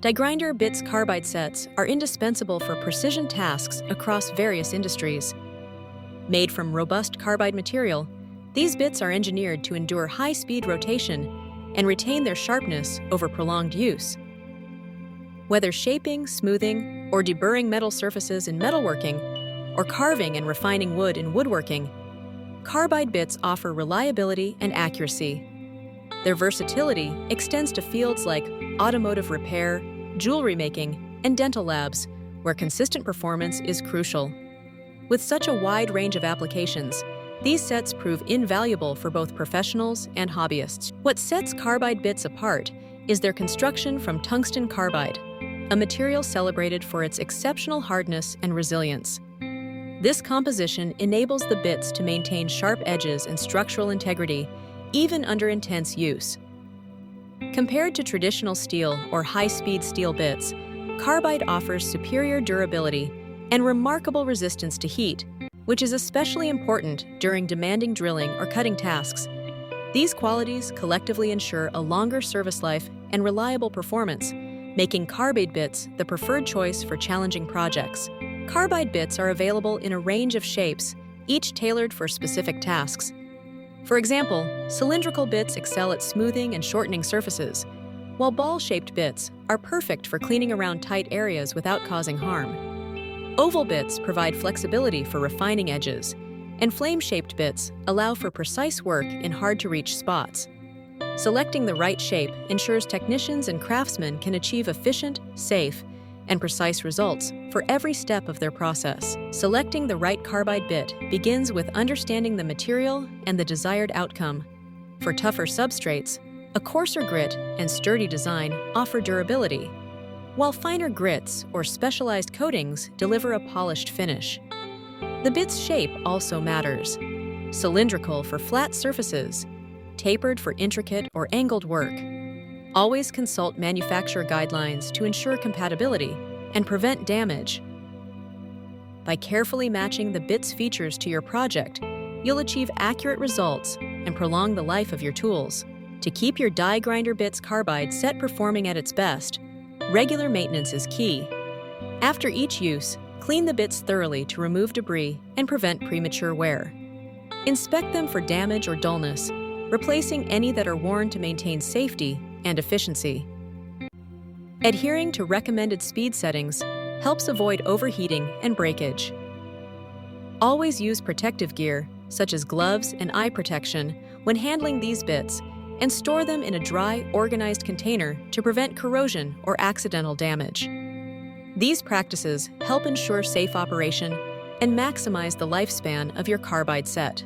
Die grinder bits carbide sets are indispensable for precision tasks across various industries. Made from robust carbide material, these bits are engineered to endure high-speed rotation and retain their sharpness over prolonged use. Whether shaping, smoothing, or deburring metal surfaces in metalworking, or carving and refining wood in woodworking, carbide bits offer reliability and accuracy. Their versatility extends to fields like automotive repair, jewelry making, and dental labs, where consistent performance is crucial. With such a wide range of applications, these sets prove invaluable for both professionals and hobbyists. What sets carbide bits apart is their construction from tungsten carbide, a material celebrated for its exceptional hardness and resilience. This composition enables the bits to maintain sharp edges and structural integrity, even under intense use. Compared to traditional steel or high-speed steel bits, carbide offers superior durability and remarkable resistance to heat, which is especially important during demanding drilling or cutting tasks. These qualities collectively ensure a longer service life and reliable performance, making carbide bits the preferred choice for challenging projects. Carbide bits are available in a range of shapes, each tailored for specific tasks. For example, cylindrical bits excel at smoothing and shortening surfaces, while ball-shaped bits are perfect for cleaning around tight areas without causing harm. Oval bits provide flexibility for refining edges, and flame-shaped bits allow for precise work in hard-to-reach spots. Selecting the right shape ensures technicians and craftsmen can achieve efficient, safe, and precise results for every step of their process. Selecting the right carbide bit begins with understanding the material and the desired outcome. For tougher substrates, a coarser grit and sturdy design offer durability, while finer grits or specialized coatings deliver a polished finish. The bit's shape also matters. Cylindrical for flat surfaces, tapered for intricate or angled work. Always consult manufacturer guidelines to ensure compatibility and prevent damage. By carefully matching the bit's features to your project, you'll achieve accurate results and prolong the life of your tools. To keep your die grinder bits carbide set performing at its best, regular maintenance is key. After each use, clean the bits thoroughly to remove debris and prevent premature wear. Inspect them for damage or dullness, replacing any that are worn to maintain safety and efficiency. Adhering to recommended speed settings helps avoid overheating and breakage. Always use protective gear, such as gloves and eye protection, when handling these bits, and store them in a dry, organized container to prevent corrosion or accidental damage. These practices help ensure safe operation and maximize the lifespan of your carbide set.